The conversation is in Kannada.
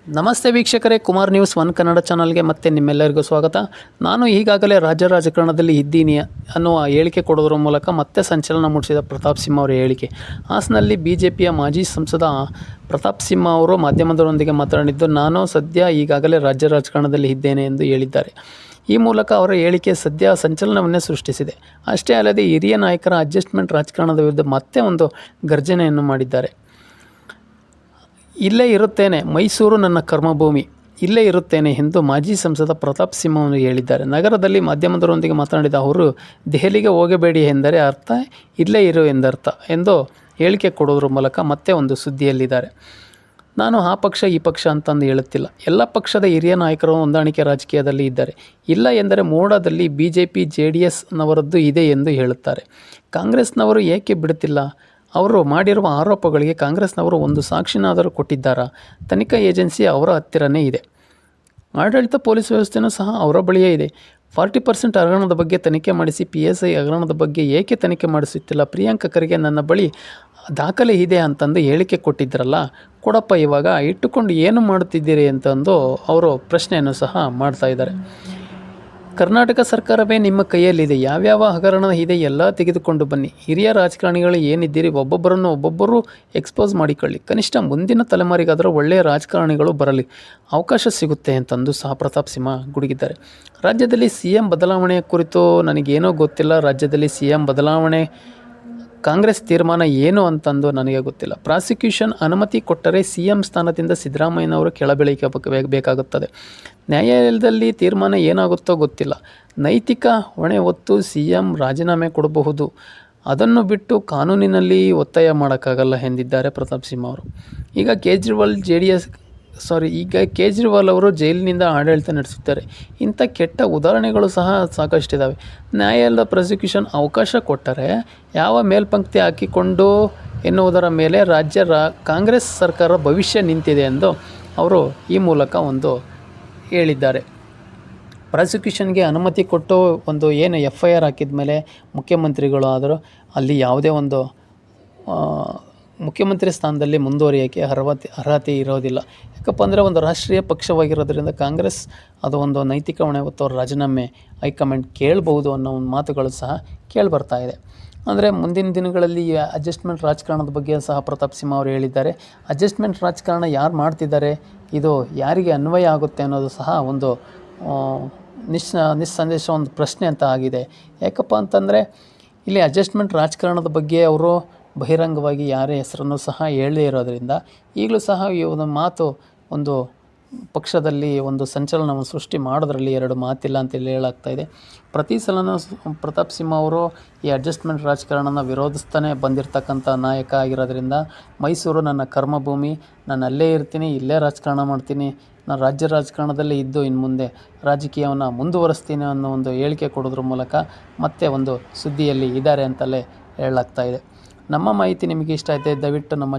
ನಮಸ್ತೆ ವೀಕ್ಷಕರೇ, ಕುಮಾರ್ ನ್ಯೂಸ್ ಒನ್ ಕನ್ನಡ ಚಾನಲ್ಗೆ ಮತ್ತೆ ನಿಮ್ಮೆಲ್ಲರಿಗೂ ಸ್ವಾಗತ. ನಾನು ಈಗಾಗಲೇ ರಾಜ್ಯ ರಾಜಕಾರಣದಲ್ಲಿ ಇದ್ದೀನಿ ಅನ್ನುವ ಹೇಳಿಕೆ ಕೊಡೋದ್ರ ಮೂಲಕ ಮತ್ತೆ ಸಂಚಲನ ಮೂಡಿಸಿದ ಪ್ರತಾಪ್ ಸಿಂಹ ಅವರ ಹೇಳಿಕೆ. ಹಾಸನಲ್ಲಿ ಬಿಜೆಪಿಯ ಮಾಜಿ ಸಂಸದ ಪ್ರತಾಪ್ ಸಿಂಹ ಅವರು ಮಾಧ್ಯಮದವರೊಂದಿಗೆ ಮಾತನಾಡಿದ್ದು, ನಾನು ಸದ್ಯ ಈಗಾಗಲೇ ರಾಜ್ಯ ರಾಜಕಾರಣದಲ್ಲಿ ಇದ್ದೇನೆ ಎಂದು ಹೇಳಿದ್ದಾರೆ. ಈ ಮೂಲಕ ಅವರ ಹೇಳಿಕೆ ಸದ್ಯ ಸಂಚಲನವನ್ನೇ ಸೃಷ್ಟಿಸಿದೆ. ಅಷ್ಟೇ ಅಲ್ಲದೆ ಹಿರಿಯ ನಾಯಕರ ಅಡ್ಜಸ್ಟ್ಮೆಂಟ್ ರಾಜಕಾರಣದ ವಿರುದ್ಧ ಮತ್ತೆ ಒಂದು ಗರ್ಜನೆಯನ್ನು ಮಾಡಿದ್ದಾರೆ. ಇಲ್ಲೇ ಇರುತ್ತೇನೆ, ಮೈಸೂರು ನನ್ನ ಕರ್ಮಭೂಮಿ, ಇಲ್ಲೇ ಇರುತ್ತೇನೆ ಎಂದು ಮಾಜಿ ಸಂಸದ ಪ್ರತಾಪ್ ಸಿಂಹ ಅವರು ಹೇಳಿದ್ದಾರೆ. ನಗರದಲ್ಲಿ ಮಾಧ್ಯಮದವರೊಂದಿಗೆ ಮಾತನಾಡಿದ ಅವರು, ದೆಹಲಿಗೆ ಹೋಗಬೇಡಿ ಎಂದರೆ ಅರ್ಥ ಇಲ್ಲೇ ಇರು ಎಂದರ್ಥ ಎಂದು ಹೇಳಿಕೆ ಕೊಡೋದ್ರ ಮೂಲಕ ಮತ್ತೆ ಒಂದು ಸುದ್ದಿಯಲ್ಲಿದ್ದಾರೆ. ನಾನು ಆ ಪಕ್ಷ ಈ ಪಕ್ಷ ಅಂತಂದು ಹೇಳುತ್ತಿಲ್ಲ. ಎಲ್ಲ ಪಕ್ಷದ ಹಿರಿಯ ನಾಯಕರು ಹೊಂದಾಣಿಕೆ ರಾಜಕೀಯದಲ್ಲಿ ಇದ್ದಾರೆ. ಇಲ್ಲ ಎಂದರೆ ಮೂಡಾದಲ್ಲಿ BJP JDSನವರದ್ದು ಇದೆ ಎಂದು ಹೇಳುತ್ತಾರೆ. ಕಾಂಗ್ರೆಸ್ನವರು ಏಕೆ ಬಿಡುತ್ತಿಲ್ಲ? ಅವರು ಮಾಡಿರುವ ಆರೋಪಗಳಿಗೆ ಕಾಂಗ್ರೆಸ್ನವರು ಒಂದು ಸಾಕ್ಷಿನಾದರೂ ಕೊಟ್ಟಿದ್ದಾರಾ? ತನಿಖಾ ಏಜೆನ್ಸಿ ಅವರ ಹತ್ತಿರನೇ ಇದೆ. ಆಡಳಿತ ಪೊಲೀಸ್ ವ್ಯವಸ್ಥೆಯೂ ಸಹ ಅವರ ಬಳಿಯೇ ಇದೆ. 40% ಹಗರಣದ ಬಗ್ಗೆ ತನಿಖೆ ಮಾಡಿಸಿ PSI ಹಗರಣದ ಬಗ್ಗೆ ಏಕೆ ತನಿಖೆ ಮಾಡಿಸುತ್ತಿಲ್ಲ? ಪ್ರಿಯಾಂಕ ಖರ್ಗೆ ನನ್ನ ಬಳಿ ದಾಖಲೆ ಇದೆ ಅಂತಂದು ಹೇಳಿಕೆ ಕೊಟ್ಟಿದ್ದರಲ್ಲ, ಕೊಡಪ್ಪ, ಇವಾಗ ಇಟ್ಟುಕೊಂಡು ಏನು ಮಾಡುತ್ತಿದ್ದೀರಿ ಅಂತಂದು ಅವರು ಪ್ರಶ್ನೆಯನ್ನು ಸಹ ಮಾಡ್ತಾ ಇದ್ದಾರೆ. ಕರ್ನಾಟಕ ಸರ್ಕಾರವೇ ನಿಮ್ಮ ಕೈಯಲ್ಲಿದೆ. ಯಾವ್ಯಾವ ಹಗರಣ ಇದೆ ಎಲ್ಲ ತೆಗೆದುಕೊಂಡು ಬನ್ನಿ. ಹಿರಿಯ ರಾಜಕಾರಣಿಗಳು ಏನಿದ್ದೀರಿ ಒಬ್ಬೊಬ್ಬರು ಎಕ್ಸ್ಪೋಸ್ ಮಾಡಿಕೊಳ್ಳಿ. ಕನಿಷ್ಠ ಮುಂದಿನ ತಲೆಮಾರಿಗಾದರೂ ಒಳ್ಳೆಯ ರಾಜಕಾರಣಿಗಳು ಬರಲಿ ಅವಕಾಶ ಸಿಗುತ್ತೆ ಅಂತಂದು ಸಹ ಪ್ರತಾಪ್ ಸಿಂಹ ಗುಡುಗಿದ್ದಾರೆ. ರಾಜ್ಯದಲ್ಲಿ CM ಬದಲಾವಣೆಯ ಕುರಿತು ನನಗೇನೋ ಗೊತ್ತಿಲ್ಲ. ರಾಜ್ಯದಲ್ಲಿ CM ಬದಲಾವಣೆ ಕಾಂಗ್ರೆಸ್ ತೀರ್ಮಾನ ಏನು ಅಂತಂದು ನನಗೆ ಗೊತ್ತಿಲ್ಲ. ಪ್ರಾಸಿಕ್ಯೂಷನ್ ಅನುಮತಿ ಕೊಟ್ಟರೆ CM ಸ್ಥಾನದಿಂದ ಸಿದ್ದರಾಮಯ್ಯನವರು ಕೆಳಗಿಳಿಯಬೇಕಾಗುತ್ತದೆ. ನ್ಯಾಯಾಲಯದಲ್ಲಿ ತೀರ್ಮಾನ ಏನಾಗುತ್ತೋ ಗೊತ್ತಿಲ್ಲ. ನೈತಿಕ ಹೊಣೆ ಹೊತ್ತು CM ರಾಜೀನಾಮೆ ಕೊಡಬಹುದು. ಅದನ್ನು ಬಿಟ್ಟು ಕಾನೂನಿನಲ್ಲಿ ಒತ್ತಾಯ ಮಾಡೋಕ್ಕಾಗಲ್ಲ ಎಂದಿದ್ದಾರೆ ಪ್ರತಾಪ್ ಸಿಂಹ ಅವರು. ಈಗ ಕೇಜ್ರಿವಾಲ್ ಅವರು ಜೈಲಿನಿಂದ ಆಡಳಿತ ನಡೆಸುತ್ತಾರೆ. ಇಂಥ ಕೆಟ್ಟ ಉದಾಹರಣೆಗಳು ಸಹ ಸಾಕಷ್ಟಿದ್ದಾವೆ. ನ್ಯಾಯಾಲಯದ ಪ್ರಾಸಿಕ್ಯೂಷನ್ ಅವಕಾಶ ಕೊಟ್ಟರೆ ಯಾವ ಮೇಲ್ಪಂಕ್ತಿ ಹಾಕಿಕೊಂಡು ಎನ್ನುವುದರ ಮೇಲೆ ಕಾಂಗ್ರೆಸ್ ಸರ್ಕಾರ ಭವಿಷ್ಯ ನಿಂತಿದೆ ಎಂದು ಅವರು ಈ ಮೂಲಕ ಒಂದು ಹೇಳಿದ್ದಾರೆ. ಪ್ರಾಸಿಕ್ಯೂಷನ್ಗೆ ಅನುಮತಿ ಕೊಟ್ಟು ಒಂದು ಏನು FIR ಹಾಕಿದ ಮೇಲೆ ಮುಖ್ಯಮಂತ್ರಿಗಳು ಆದರೂ ಅಲ್ಲಿ ಯಾವುದೇ ಒಂದು ಮುಖ್ಯಮಂತ್ರಿ ಸ್ಥಾನದಲ್ಲಿ ಮುಂದುವರಿಯೋಕ್ಕೆ ಅರ್ಹತೆ ಇರೋದಿಲ್ಲ. ಯಾಕಪ್ಪ ಅಂದರೆ ಒಂದು ರಾಷ್ಟ್ರೀಯ ಪಕ್ಷವಾಗಿರೋದ್ರಿಂದ ಕಾಂಗ್ರೆಸ್ ಅದು ಒಂದು ನೈತಿಕ ಹೊಣೆ ಹೊತ್ತು ಅವ್ರ ರಾಜೀನಾಮೆ ಹೈಕಮಾಂಡ್ ಕೇಳಬಹುದು ಅನ್ನೋ ಒಂದು ಮಾತುಗಳು ಸಹ ಕೇಳಿಬರ್ತಾ ಇದೆ. ಅಂದರೆ ಮುಂದಿನ ದಿನಗಳಲ್ಲಿ ಅಡ್ಜಸ್ಟ್ಮೆಂಟ್ ರಾಜಕಾರಣದ ಬಗ್ಗೆ ಸಹ ಪ್ರತಾಪ್ ಸಿಂಹ ಅವರು ಹೇಳಿದ್ದಾರೆ. ಅಡ್ಜಸ್ಟ್ಮೆಂಟ್ ರಾಜಕಾರಣ ಯಾರು ಮಾಡ್ತಿದ್ದಾರೆ, ಇದು ಯಾರಿಗೆ ಅನ್ವಯ ಆಗುತ್ತೆ ಅನ್ನೋದು ಸಹ ಒಂದು ನಿಸ್ಸಂದೇಶ ಒಂದು ಪ್ರಶ್ನೆ ಅಂತ ಆಗಿದೆ. ಯಾಕಪ್ಪ ಅಂತಂದರೆ ಇಲ್ಲಿ ಅಡ್ಜಸ್ಟ್ಮೆಂಟ್ ರಾಜಕಾರಣದ ಬಗ್ಗೆ ಅವರು ಬಹಿರಂಗವಾಗಿ ಯಾರ ಹೆಸರನ್ನು ಸಹ ಹೇಳದೇ ಇರೋದರಿಂದ ಈಗಲೂ ಸಹ ಈ ಒಂದು ಮಾತು ಒಂದು ಪಕ್ಷದಲ್ಲಿ ಒಂದು ಸಂಚಲನವನ್ನು ಸೃಷ್ಟಿ ಮಾಡೋದ್ರಲ್ಲಿ ಎರಡು ಮಾತಿಲ್ಲ ಅಂತೇಳಿ ಹೇಳಾಗ್ತಾಯಿದೆ. ಪ್ರತಿ ಸಲನೂ ಪ್ರತಾಪ್ ಸಿಂಹ ಅವರು ಈ ಅಡ್ಜಸ್ಟ್ಮೆಂಟ್ ರಾಜಕಾರಣನ ವಿರೋಧಿಸ್ತಾನೆ ಬಂದಿರತಕ್ಕಂಥ ನಾಯಕ ಆಗಿರೋದ್ರಿಂದ ಮೈಸೂರು ನನ್ನ ಕರ್ಮಭೂಮಿ, ನಾನು ಅಲ್ಲೇ ಇರ್ತೀನಿ, ಇಲ್ಲೇ ರಾಜಕಾರಣ ಮಾಡ್ತೀನಿ, ನಾನು ರಾಜ್ಯ ರಾಜಕಾರಣದಲ್ಲೇ ಇದ್ದು ಇನ್ನು ಮುಂದೆ ರಾಜಕೀಯವನ್ನು ಮುಂದುವರಿಸ್ತೀನಿ ಅನ್ನೋ ಒಂದು ಹೇಳಿಕೆ ಕೊಡೋದ್ರ ಮೂಲಕ ಮತ್ತೆ ಒಂದು ಸುದ್ದಿಯಲ್ಲಿ ಇದ್ದಾರೆ ಅಂತಲೇ ಹೇಳಲಾಗ್ತಾಯಿದೆ. ನಮ್ಮ ಮಾಹಿತಿ ನಿಮಗೆ ಇಷ್ಟ ಆಯಿತು ದಯವಿಟ್ಟು ನಮ್ಮ